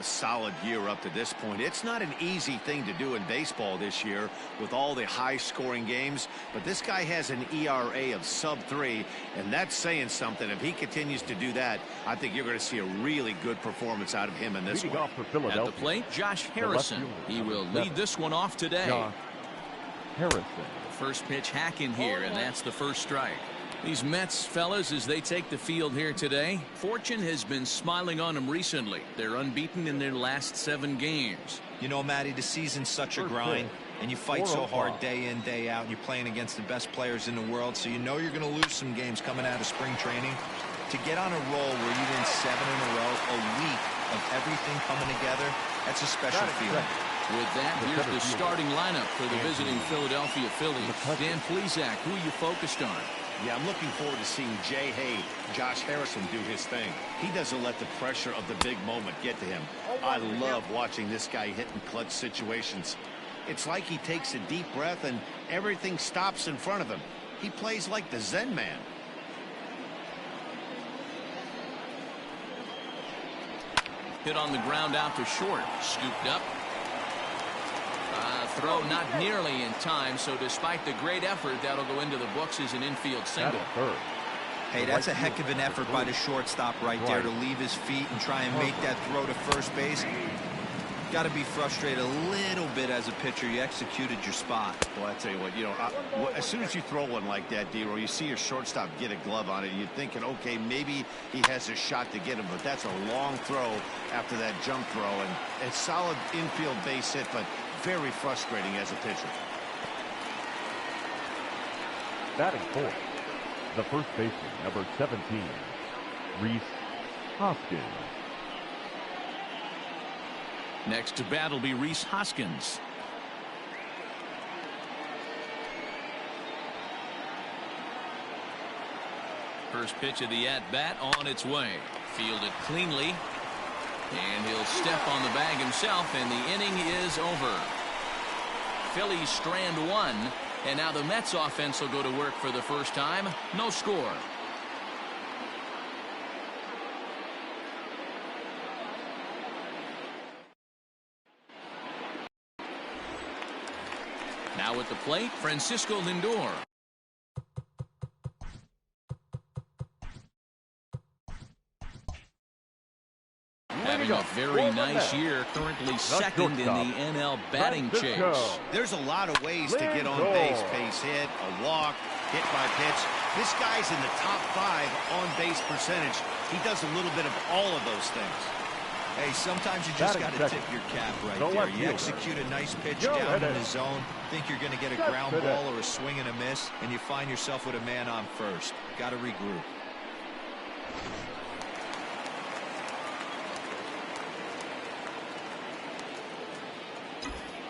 A solid year up to this point. It's not an easy thing to do in baseball this year with all the high-scoring games, but this guy has an ERA of sub-3, and that's saying something. If he continues to do that, I think you're going to see a really good performance out of him in this one. At the plate, Josh Harrison. He will lead this one off today. Josh Harrison. First pitch hack in here, and that's the first strike. These Mets, fellas, as they take the field here today, fortune has been smiling on them recently. They're unbeaten in their last 7 games. You know, Matty, the season's such a grind, and you fight so hard day in, day out, and you're playing against the best players in the world, so you know you're going to lose some games coming out of spring training. To get on a roll where you win 7 in a row, a week of everything coming together, that's a special feeling. With that, here's the starting lineup for the visiting Philadelphia Phillies. Dan Plesac, who are you focused on? Yeah, I'm looking forward to seeing Jay Hay, Josh Harrison do his thing. He doesn't let the pressure of the big moment get to him. I love watching this guy hit in clutch situations. It's like he takes a deep breath and everything stops in front of him. He plays like the Zen man. Hit on the ground out to short. Scooped up. Throw not nearly in time, so despite the great effort, that'll go into the books as an infield single. Hey, that's a heck of an effort by the shortstop right there to leave his feet and try and make that throw to first base. Got to be frustrated a little bit as a pitcher. You executed your spot. Well, I tell you what, as soon as you throw one like that, D-Roll, you see your shortstop get a glove on it. You're thinking, okay, maybe he has a shot to get him, but that's a long throw after that jump throw, and a solid infield base hit, but very frustrating as a pitcher. Batting fourth, the first baseman, number 17, Rhys Hoskins. Next to bat will be Rhys Hoskins. First pitch of the at-bat on its way. Fielded cleanly. And he'll step on the bag himself, and the inning is over. Phillies strand 1, and now the Mets offense will go to work for the first time. No score. Now at the plate, Francisco Lindor. Having a very nice year, currently second in the NL batting chase. There's a lot of ways to get on base. Base hit, a walk, hit by pitch. This guy's in the top 5 on base percentage. He does a little bit of all of those things. Hey, sometimes you just got to tip your cap right there. You execute a nice pitch down in the zone, think you're going to get a ground ball or a swing and a miss, and you find yourself with a man on first. Got to regroup.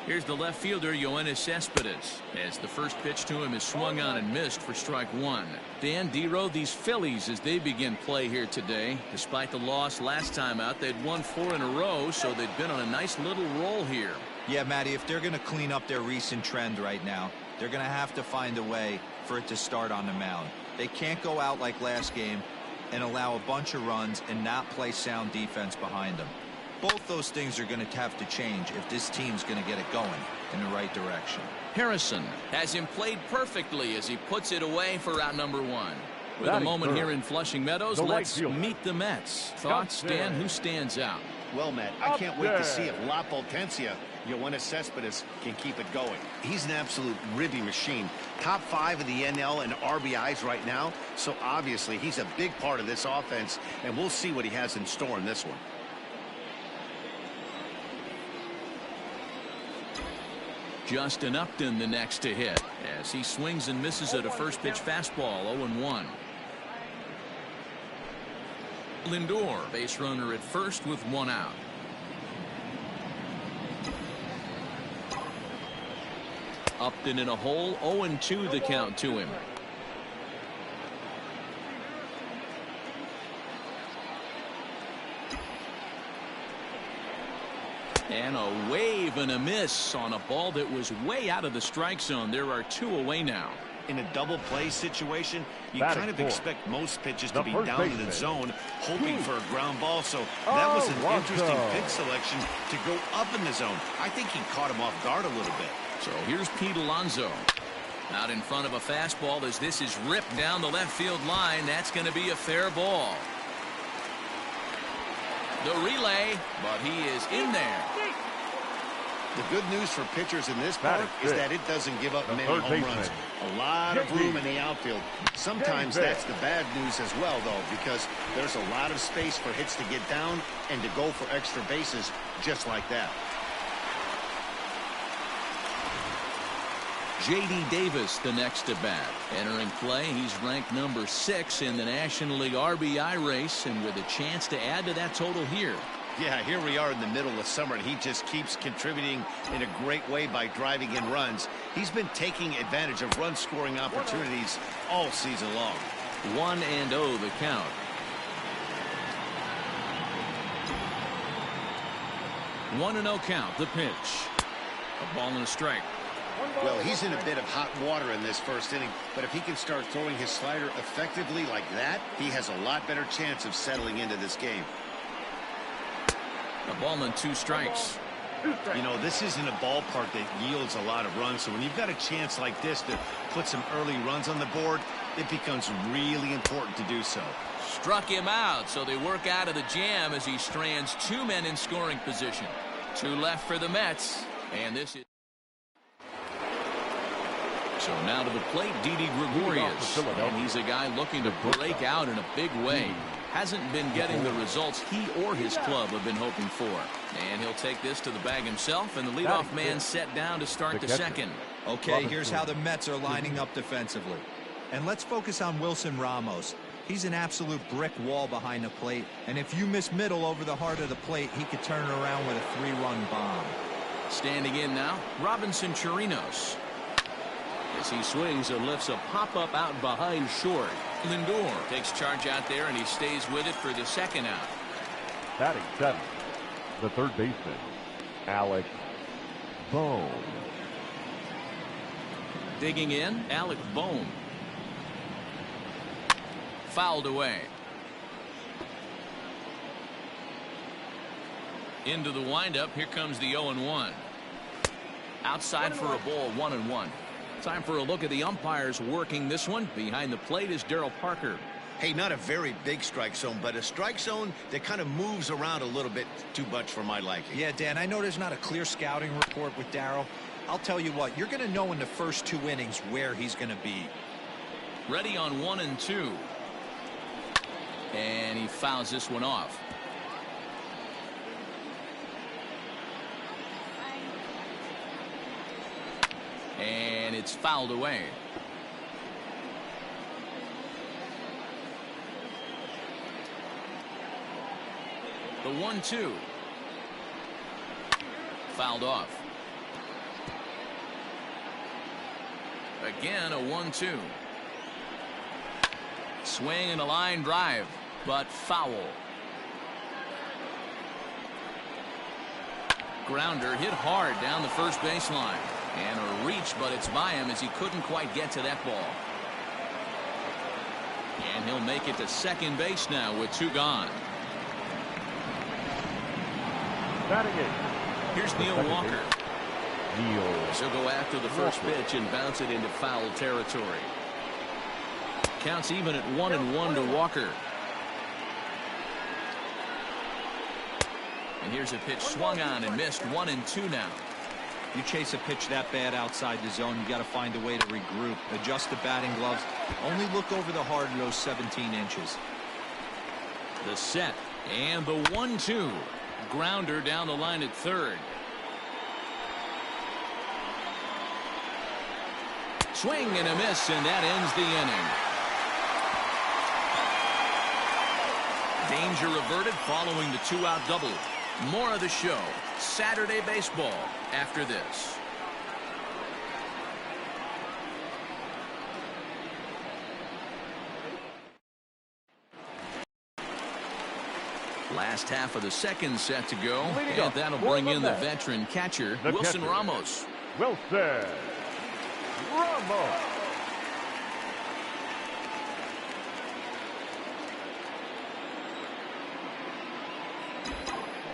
Here's the left fielder, Yoenis Cespedes, as the first pitch to him is swung on and missed for strike 1. Dan, D-Row, these Phillies, as they begin play here today, despite the loss last time out, they'd won 4 in a row, so they've been on a nice little roll here. Yeah, Matty, if they're going to clean up their recent trend right now, they're going to have to find a way for it to start on the mound. They can't go out like last game and allow a bunch of runs and not play sound defense behind them. Both those things are going to have to change if this team's going to get it going in the right direction. Harrison has him played perfectly as he puts it away for out number 1. With a moment here in Flushing Meadows, let's meet the Mets. Thoughts, Dan? Who stands out? Well, Matt, I can't wait to see if La Potencia, Yoenis Cespedes, can keep it going. He's an absolute ribby machine. Top 5 of the NL in RBIs right now, so obviously he's a big part of this offense, and we'll see what he has in store in this one. Justin Upton the next to hit as he swings and misses at a first pitch fastball. 0-1. Lindor, base runner at first with 1 out. Upton in a hole. 0-2 the count to him. And a wave and a miss on a ball that was way out of the strike zone. There are 2 away now. In a double play situation, you Batting kind of fourth. expect most pitches The to be first down in the baseman. zone, hoping for a ground ball. So that was an interesting pitch selection to go up in the zone. I think he caught him off guard a little bit. So here's Pete Alonso. Out in front of a fastball as this is ripped down the left field line. That's going to be a fair ball. The relay, but he is in there. The good news for pitchers in this park is that it doesn't give up many home runs. A lot of room in the outfield. Sometimes that's the bad news as well, though, because there's a lot of space for hits to get down and to go for extra bases just like that. J.D. Davis, the next at bat. Entering play, he's ranked number 6 in the National League RBI race, and with a chance to add to that total here. Yeah, here we are in the middle of summer, and he just keeps contributing in a great way by driving in runs. He's been taking advantage of run-scoring opportunities all season long. 1-0 the count. One and 0 count, the pitch. A ball and a strike. Well, he's in a bit of hot water in this first inning, but if he can start throwing his slider effectively like that, he has a lot better chance of settling into this game. A ball and 2 strikes. You know, this isn't a ballpark that yields a lot of runs, so when you've got a chance like this to put some early runs on the board, it becomes really important to do so. Struck him out, so they work out of the jam as he strands 2 men in scoring position. 2 left for the Mets, and this is... So now to the plate, Didi Gregorius, and he's a guy looking to break out in a big way. Hasn't been getting the results he or his club have been hoping for. And he'll take this to the bag himself, and the leadoff man set down to start the second. Okay, here's how the Mets are lining up defensively. And let's focus on Wilson Ramos. He's an absolute brick wall behind the plate, and if you miss middle over the heart of the plate, he could turn it around with a 3-run bomb. Standing in now, Robinson Chirinos. As he swings and lifts a pop-up out behind short. Lindor takes charge out there, and he stays with it for the second out. Batting 7, the third baseman, Alec Bohm. Digging in, Alec Bohm. Fouled away. Into the windup. Here comes the 0-1. Outside for a ball, 1-1. Time for a look at the umpires working this one. Behind the plate is Darryl Parker. Hey, not a very big strike zone, but a strike zone that kind of moves around a little bit too much for my liking. Yeah, Dan, I know there's not a clear scouting report with Darryl. I'll tell you what, you're going to know in the first 2 innings where he's going to be. Ready on 1 and 2. And he fouls this one off. And it's fouled away. The 1-2. Fouled off. Again, a 1-2. Swing and a line drive, but foul. Grounder hit hard down the first baseline. And a reach, but it's by him as he couldn't quite get to that ball. And he'll make it to second base now with 2 gone. Batting 8. Here's Neil Walker. Neil. He'll go after the first pitch and bounce it into foul territory. Counts even at 1-1 to Walker. And here's a pitch swung on and missed. 1-2 now. You chase a pitch that bad outside the zone, you got to find a way to regroup, adjust the batting gloves, only look over the heart of those 17 inches. The set and the 1-2. Grounder down the line at third. Swing and a miss, and that ends the inning. Danger averted following the 2-out double. More of the show Saturday baseball after this. Last half of the second set to go, and that'll bring in the veteran catcher, Wilson Ramos. Wilson Ramos.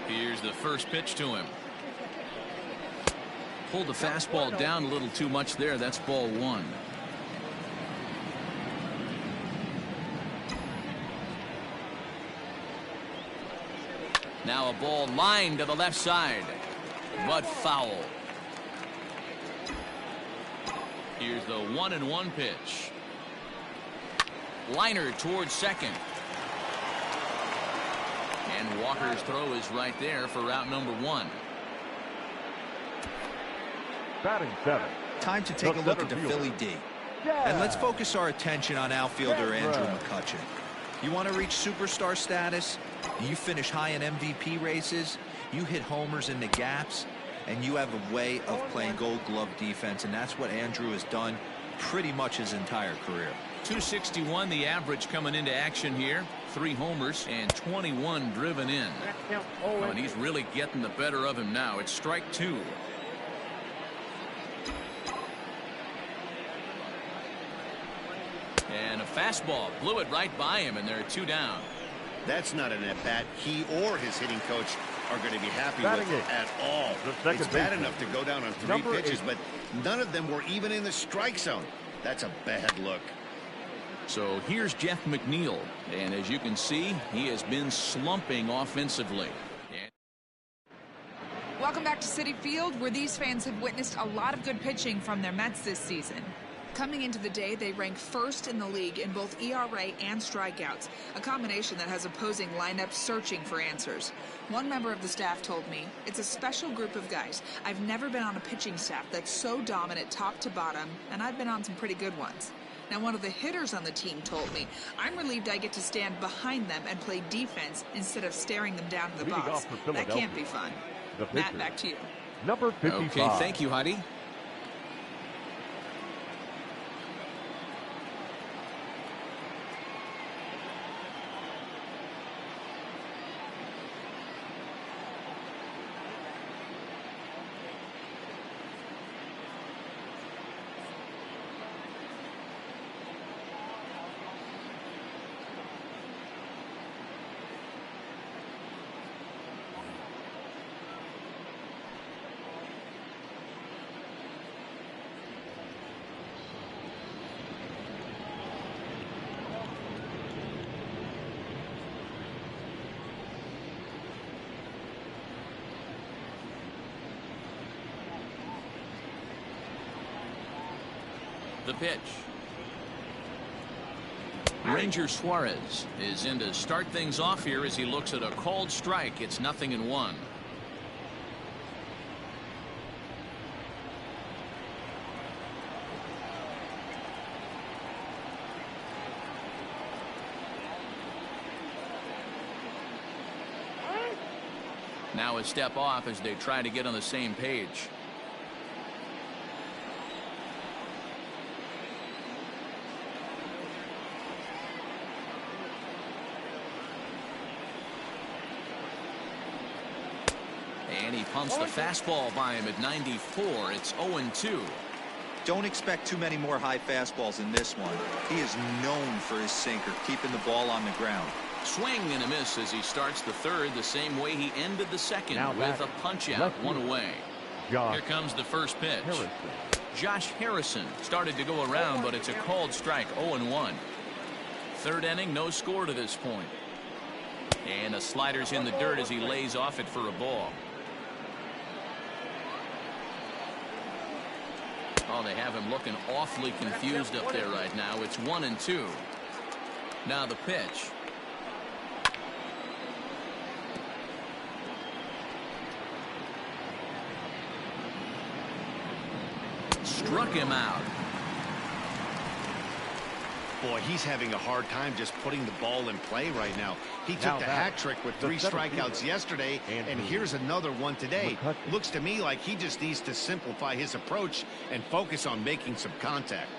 Here's the first pitch to him. Pulled the fastball down a little too much there. That's ball one. Now a ball lined to the left side, but foul. Here's the 1-1 pitch. Liner towards second. And Walker's throw is right there for route number one. Batting seven. Time to take a look at the Philly D. And let's focus our attention on outfielder Andrew McCutchen. You want to reach superstar status? You finish high in MVP races. You hit homers in the gaps. And you have a way of playing gold glove defense. And that's what Andrew has done pretty much his entire career. 261 the average coming into action here. 3 homers and 21 driven in. And he's really getting the better of him now. It's strike 2. And a fastball blew it right by him, and there are 2 down. That's not an at-bat he or his hitting coach are going to be happy Batting with at all. It's bad baseman. enough to go down on 3 pitches, but none of them were even in the strike zone. That's a bad look. So here's Jeff McNeil, and as you can see, he has been slumping offensively. Welcome back to Citi Field, where these fans have witnessed a lot of good pitching from their Mets this season. Coming into the day, they rank first in the league in both ERA and strikeouts, a combination that has opposing lineups searching for answers. One member of the staff told me, "It's a special group of guys. I've never been on a pitching staff that's so dominant top to bottom, and I've been on some pretty good ones." Now, one of the hitters on the team told me, "I'm relieved I get to stand behind them and play defense instead of staring them down to the Leading box. off for That can't be fun." The Matt, pitcher, back to you. number 55. Okay, thank you, Heidi. The pitch. Ranger Suarez is in to start things off here as he looks at a called strike. It's 0-1. Now a step off as they try to get on the same page. And he pumps the fastball by him at 94. It's 0-2. Don't expect too many more high fastballs in this one. He is known for his sinker, keeping the ball on the ground. Swing and a miss as he starts the third the same way he ended the second, Now with a batting, punch out, left 1 field, away. Josh Here comes the first pitch. Harrison. Josh Harrison started to go around, but it's a called strike. 0-1. Third inning, no score to this point. And a slider's in the dirt as he lays off it for a ball. Oh, they have him looking awfully confused up there right now. It's 1-2. Now the pitch. Struck him out. Boy, he's having a hard time just putting the ball in play right now. He took Now the that, hat trick with the 3 center strikeouts fielder, yesterday, and Andrew here's another one today. McCutchen. Looks to me like he just needs to simplify his approach and focus on making some contact.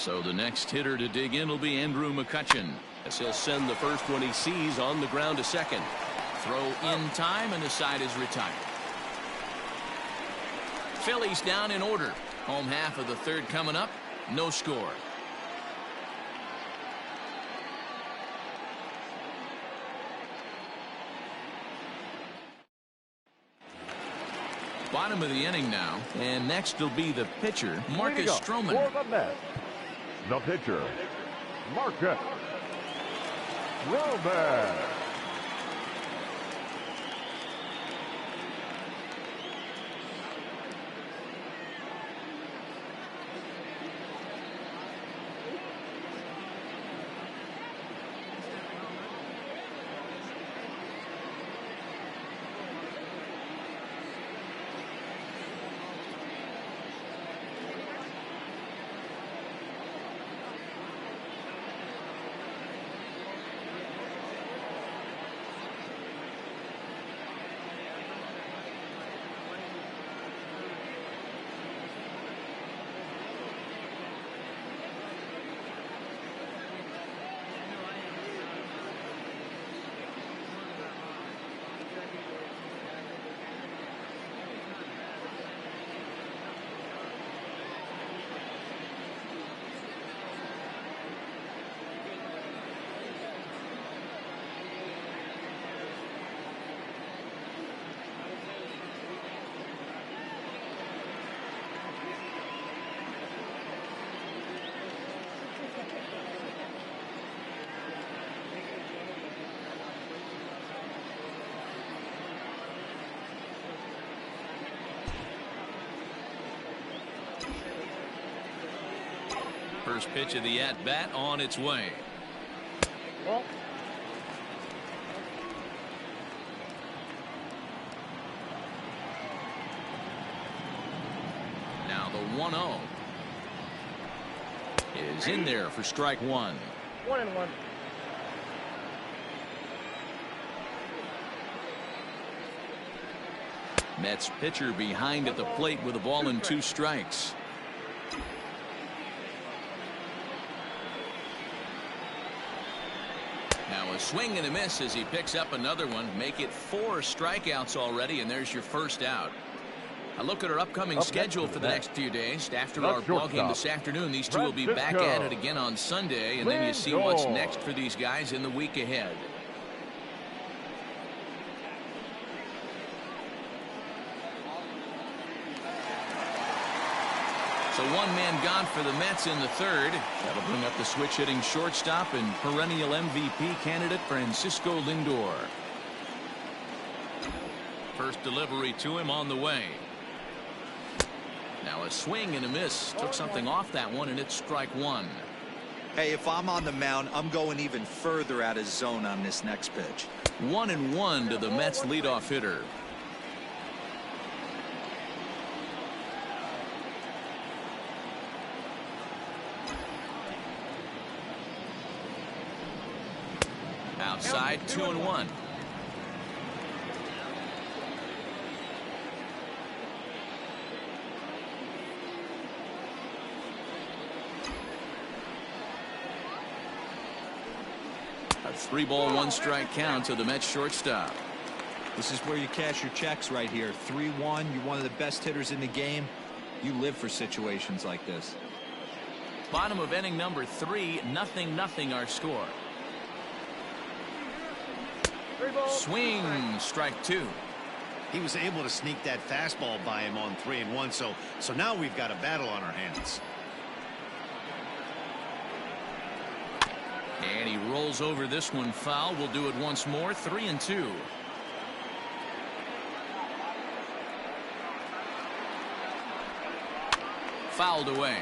So the next hitter to dig in will be Andrew McCutchen, as he'll send the first one he sees on the ground to second. Throw in time, and the side is retired. Phillies down in order. Home half of the third coming up. No score. Bottom of the inning now, and next will be the pitcher, Marcus Stroman. For the Mets, the pitcher, Marcus Stroman. First pitch of the at-bat on its way. Well, Now the 1-0 is in there for strike one. 1-1. Mets pitcher behind at the plate with a ball and 2 strikes. Now a swing and a miss as he picks up another one. Make it 4 strikeouts already, and there's your first out. A look at our upcoming schedule for the next few days. After our ball game this afternoon, these two will be back at it again on Sunday, and then you see what's next for these guys in the week ahead. So one man gone for the Mets in the third. That'll bring up the switch-hitting shortstop and perennial MVP candidate Francisco Lindor. First delivery to him on the way. Now a swing and a miss. Took something off that one, and it's strike one. Hey, if I'm on the mound, I'm going even further out of zone on this next pitch. 1-1 to the Mets leadoff hitter. Outside, 2-1. A 3-ball, 1-strike count to the Mets shortstop. This is where you cash your checks right here. 3-1. You're one of the best hitters in the game. You live for situations like this. Bottom of inning number 3, 0-0 our score. Swing, strike 2. He was able to sneak that fastball by him on 3-1, so now we've got a battle on our hands. And he rolls over this one foul. We'll do it once more. 3-2. Fouled away.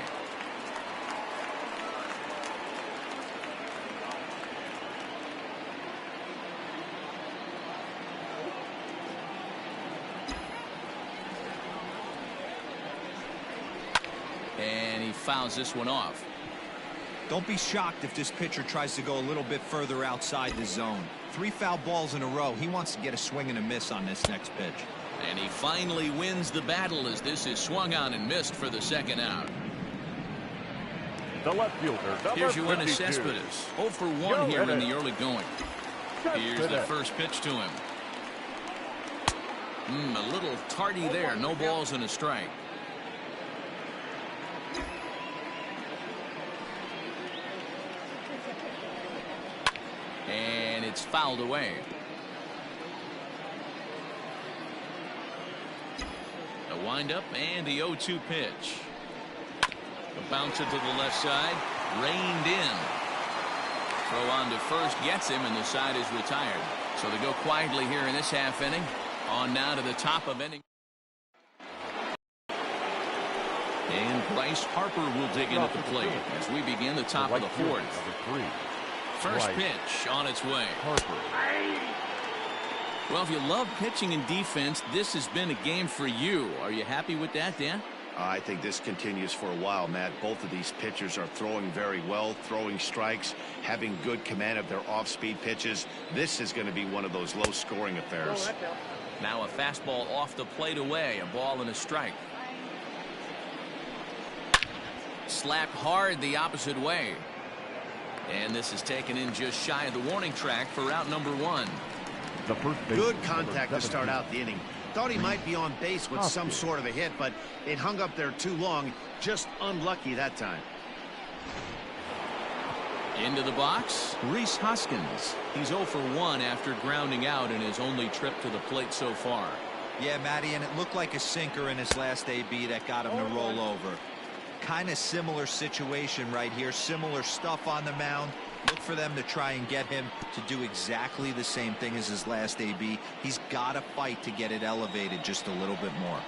And he fouls this one off. Don't be shocked if this pitcher tries to go a little bit further outside the zone. 3 foul balls in a row. He wants to get a swing and a miss on this next pitch. And he finally wins the battle as this is swung on and missed for the second out. The left fielder, number Here's Yoenis 52. Cespedes. 0 for 1 here in the early going. Here's the Cespedes. first pitch to him. A little tardy there. No balls and a strike. And it's fouled away. The windup and the 0-2 pitch. The bouncer to the left side, reined in. Throw on to first, gets him, and the side is retired. So they go quietly here in this half inning. On now to the top of inning. And Bryce Harper will dig in at the plate as we begin the top of the fourth. First pitch on its way. Well, if you love pitching and defense, this has been a game for you. Are you happy with that, Dan? I think this continues for a while, Matt. Both of these pitchers are throwing very well, throwing strikes, having good command of their off-speed pitches. This is going to be one of those low-scoring affairs. Now a fastball off the plate away, a ball and a strike. Slapped hard the opposite way. And this is taken in just shy of the warning track for out number 1. The first base, Good contact to start out the inning. Thought he might be on base with some sort of a hit, but it hung up there too long. Just unlucky that time. Into the box, Rhys Hoskins. He's 0 for 1 after grounding out in his only trip to the plate so far. Yeah, Matty, and it looked like a sinker in his last AB that got him to roll over. Kind of similar situation right here. Similar stuff on the mound. Look for them to try and get him to do exactly the same thing as his last AB. He's got to fight to get it elevated just a little bit more.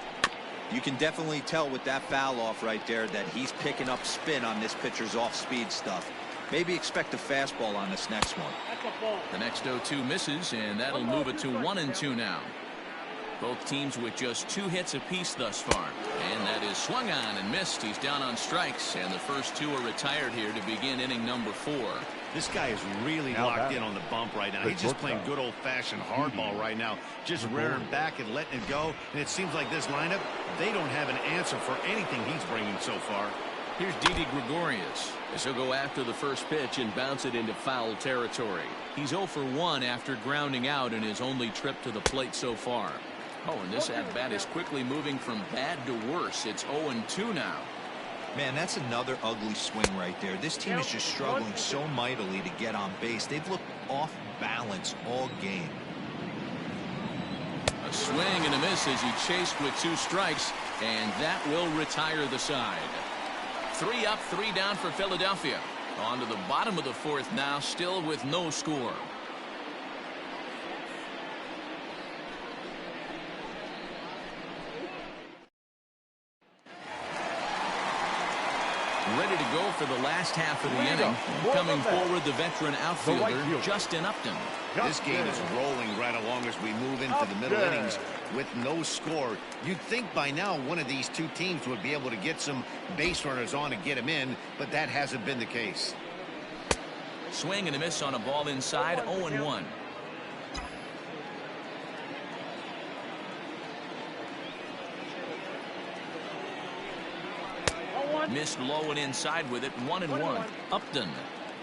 You can definitely tell with that foul off right there that he's picking up spin on this pitcher's off-speed stuff. Maybe expect a fastball on this next one. The next 0-2 misses, and that'll move it to 1-2 now. Both teams with just 2 hits apiece thus far. And that is swung on and missed. He's down on strikes, and the first 2 are retired here to begin inning number 4. This guy is really locked in on the bump right now. He's just playing good old-fashioned hardball right now, just rearing back and letting it go. And it seems like this lineup, they don't have an answer for anything he's bringing so far. Here's Didi Gregorius as he'll go after the first pitch and bounce it into foul territory. He's 0 for 1 after grounding out in his only trip to the plate so far. Oh, and this at-bat is quickly moving from bad to worse. It's 0-2 now. Man, that's another ugly swing right there. This team is just struggling so mightily to get on base. They've looked off balance all game. A swing and a miss as he chased with 2 strikes, and that will retire the side. 3 up, 3 down for Philadelphia. On to the bottom of the 4th now, still with no score. Ready to go for the last half of the inning. Coming forward, the veteran outfielder, Justin Upton. This game is rolling right along as we move into the middle innings with no score. You'd think by now one of these 2 teams would be able to get some base runners on and get them in, but that hasn't been the case. Swing and a miss on a ball inside, 0-1. Missed low and inside with it, 1-1. Upton,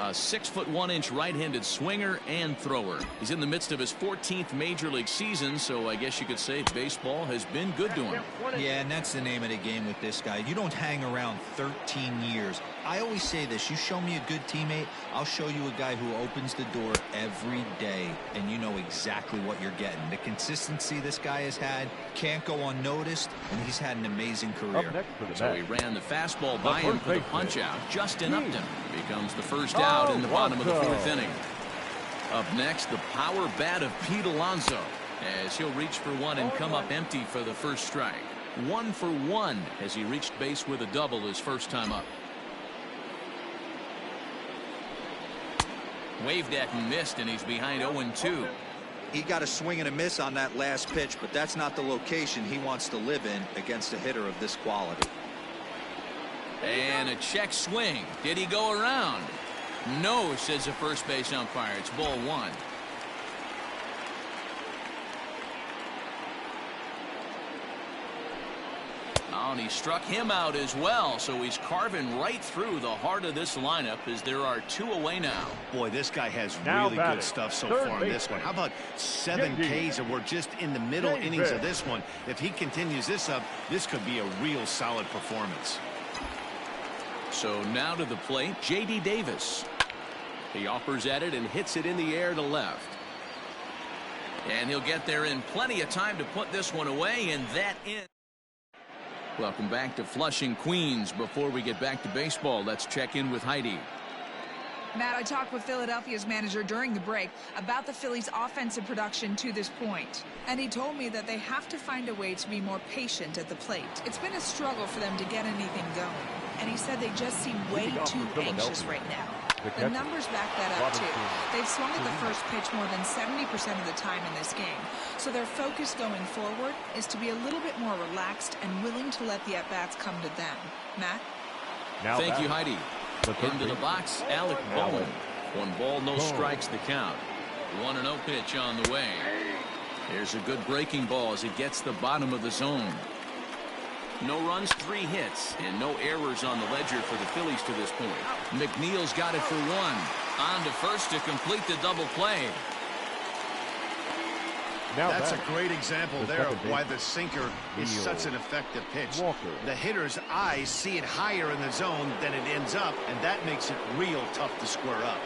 a 6'1" right-handed swinger and thrower. He's in the midst of his 14th major league season, so I guess you could say baseball has been good to him. Yeah, and that's the name of the game with this guy. You don't hang around 13 years. I always say this, you show me a good teammate, I'll show you a guy who opens the door every day, and you know exactly what you're getting. The consistency this guy has had can't go unnoticed, and he's had an amazing career. So he ran the fastball by him for the punch-out. Justin Upton becomes the first out in the bottom of the 4th inning. Up next, the power bat of Pete Alonso, as he'll reach for one and come up empty for the first strike. 1 for 1 as he reached base with a double his first time up. Waved at and missed, and he's behind 0-2. He got a swing and a miss on that last pitch, but that's not the location he wants to live in against a hitter of this quality. And a check swing. Did he go around? No, says the first base umpire. It's ball 1. Oh, and he struck him out as well, so he's carving right through the heart of this lineup as there are 2 away now. Boy, this guy has Now really batting, good stuff so third far in this one. How about 7 Ks, and we're just in the middle innings of this one. If he continues this up, this could be a real solid performance. So now to the plate, J.D. Davis. He offers at it and hits it in the air to left. And he'll get there in plenty of time to put this one away, and that in. Welcome back to Flushing, Queens. Before we get back to baseball, let's check in with Heidi. Matt, I talked with Philadelphia's manager during the break about the Phillies' offensive production to this point. And he told me that they have to find a way to be more patient at the plate. It's been a struggle for them to get anything going. And he said they just seem way too anxious right now. The numbers back that up, too. They've swung at the first pitch more than 70% of the time in this game. So their focus going forward is to be a little bit more relaxed and willing to let the at-bats come to them. Matt? Thank you, Heidi. Into the box, Alec Bowen. 1 ball, no strikes the count. 1-0 pitch on the way. There's a good breaking ball as it gets the bottom of the zone. No runs, 3 hits, and no errors on the ledger for the Phillies to this point. McNeil's got it for 1. On to first to complete the double play. That's a great example there of why the sinker is such an effective pitch. The hitter's eyes see it higher in the zone than it ends up, and that makes it real tough to square up.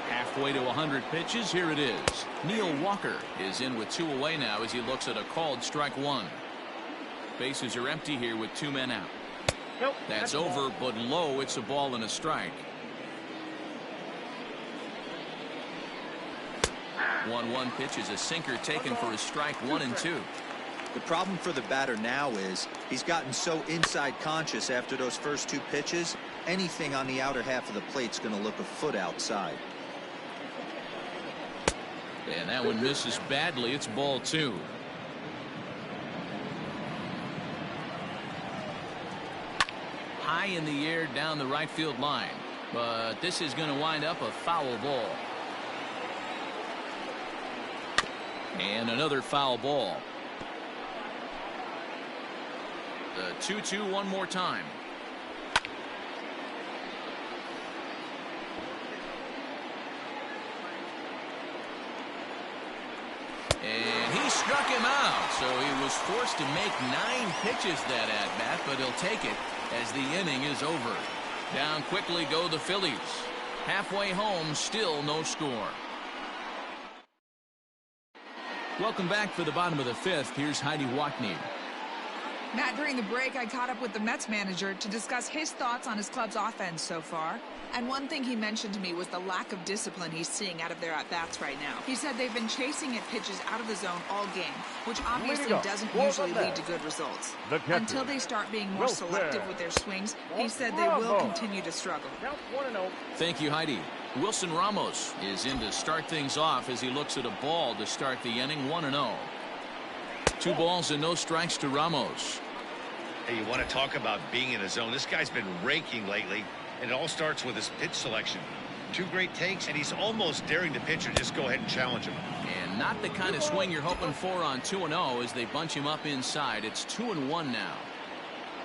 Halfway to 100 pitches, here it is. Neil Walker is in with 2 away now as he looks at a called strike 1. Bases are empty here with 2 men out. That's over, but low. It's a ball and a strike. 1-1 pitch is a sinker taken for his strike 1 and 2. The problem for the batter now is he's gotten so inside conscious after those first 2 pitches. Anything on the outer half of the plate's going to look a foot outside. And that one misses badly. It's ball 2. High in the air down the right field line, but this is going to wind up a foul ball. And another foul ball. The 2-2 one more time. And he struck him out, so he was forced to make 9 pitches that at bat, but he'll take it as the inning is over. Down quickly go the Phillies. Halfway home, still no score. Welcome back for the bottom of the 5th. Here's Heidi Watney. Matt, during the break, I caught up with the Mets manager to discuss his thoughts on his club's offense so far. And one thing he mentioned to me was the lack of discipline he's seeing out of their at-bats right now. He said they've been chasing at pitches out of the zone all game, which obviously doesn't usually lead to good results. Until they start being more selective with their swings, he said they will continue to struggle. Thank you, Heidi. Wilson Ramos is in to start things off as he looks at a ball to start the inning. 1-0. 2 balls and no strikes to Ramos. Hey, you want to talk about being in a zone? This guy's been raking lately, and it all starts with his pitch selection. 2 great takes, and he's almost daring the pitcher just go ahead and challenge him. And not the kind of swing you're hoping for on 2-0 as they bunch him up inside. It's 2-1 now.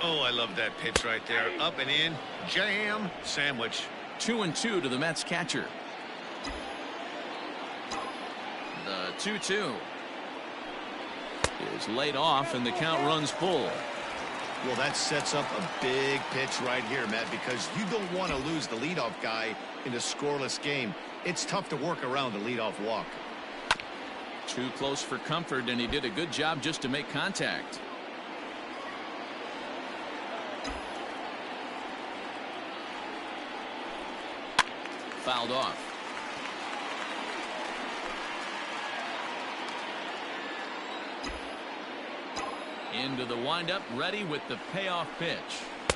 Oh, I love that pitch right there. Up and in, jam, sandwich. 2-2 to the Mets catcher. The 2-2 is laid off, and the count runs full. Well, that sets up a big pitch right here, Matt, because you don't want to lose the leadoff guy in a scoreless game. It's tough to work around the leadoff walk. Too close for comfort, and he did a good job just to make contact. Fouled off. Into the windup, ready with the payoff pitch.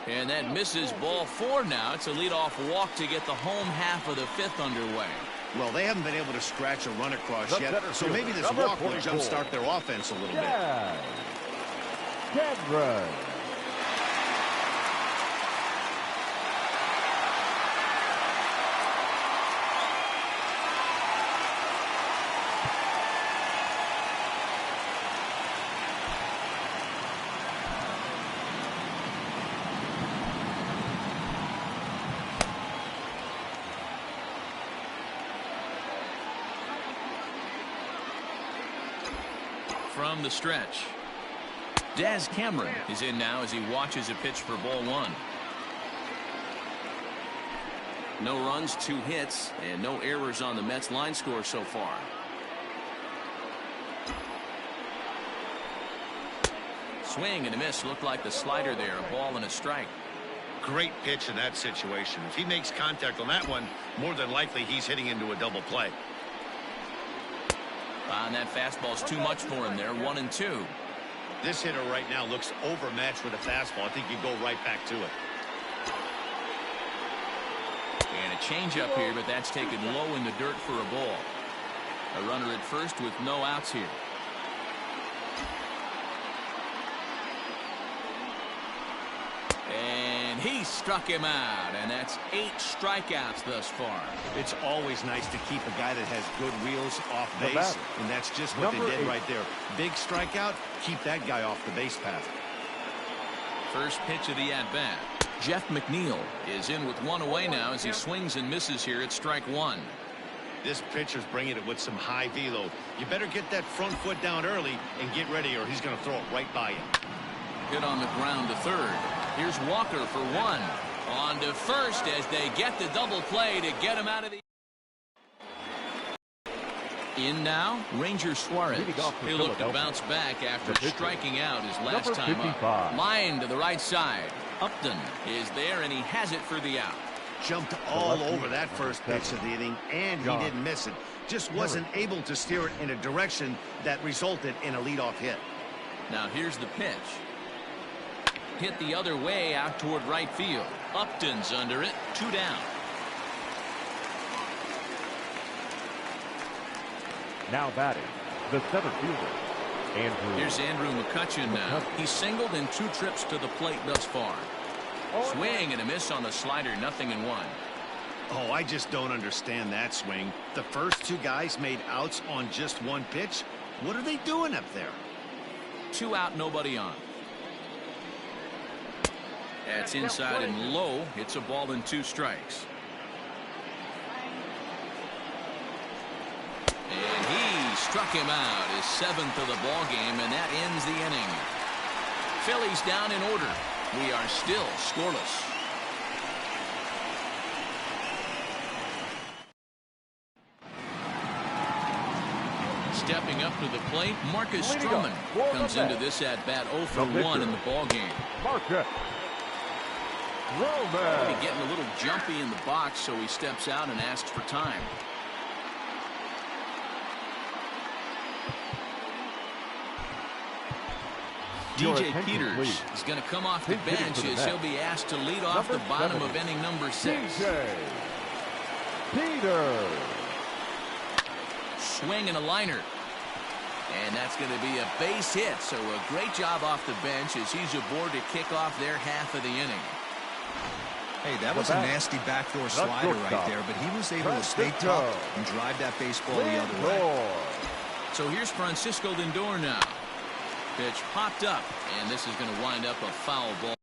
And that misses, ball 4 now. It's a leadoff walk to get the home half of the 5th underway. Well, they haven't been able to scratch a run across yet, so maybe this walk will jumpstart their offense a little bit. Kedra. from the stretch. Des Cameron is in now as he watches a pitch for ball one. No runs, 2 hits, and no errors on the Mets line score so far. Swing and a miss. Looked like the slider there. A ball and a strike. Great pitch in that situation. If he makes contact on that one, more than likely he's hitting into a double play. And that fastball's too much for him there. 1-2. This hitter right now looks overmatched with a fastball. I think you go right back to it. And a changeup here, but that's taken low in the dirt for a ball. A runner at first with no outs here. And he struck him out, and that's 8 strikeouts thus far. It's always nice to keep a guy that has good wheels off base, and that's just what they did right there. Big strikeout, keep that guy off the base path. First pitch of the at-bat. Jeff McNeil is in with 1 away now as he swings and misses here at strike 1. This pitcher's bringing it with some high velo. You better get that front foot down early and get ready, or he's going to throw it right by you. Hit on the ground to third. Here's Walker for 1. On to first as they get the double play to get him out of the... In now, Ranger Suarez. He'll look to bounce back after striking out his last time up. Line to the right side. Upton is there, and he has it for the out. Jumped all over that first pitch of the inning, and he didn't miss it. Just wasn't able to steer it in a direction that resulted in a leadoff hit. Now here's the pitch. Hit the other way out toward right field. Upton's under it. 2 down. Now batting, the center fielder, Andrew. Here's Andrew McCutchen now. He's singled in 2 trips to the plate thus far. Swing and a miss on the slider. 0-1. Oh, I just don't understand that swing. The first 2 guys made outs on just 1 pitch. What are they doing up there? 2 out, nobody on. That's inside and low. It's a ball and 2 strikes. And he struck him out, his 7th of the ball game, and that ends the inning. Phillies down in order. We are still scoreless. Stepping up to the plate, Marcus Stroman comes into this at bat 0 for 1 in the ball game. Marcus Stroman. Getting a little jumpy in the box, so he steps out and asks for time. DJ Peters is going to come off the bench as he'll be asked to lead off the bottom of inning number 6. DJ Peters. Swing and a liner. And that's going to be a base hit. So a great job off the bench as he's aboard to kick off their half of the inning. Hey, that was a nasty backdoor slider right there, but he was able to stay tough and drive that baseball the other way. So here's Francisco Lindor now. Pitch popped up, and this is going to wind up a foul ball.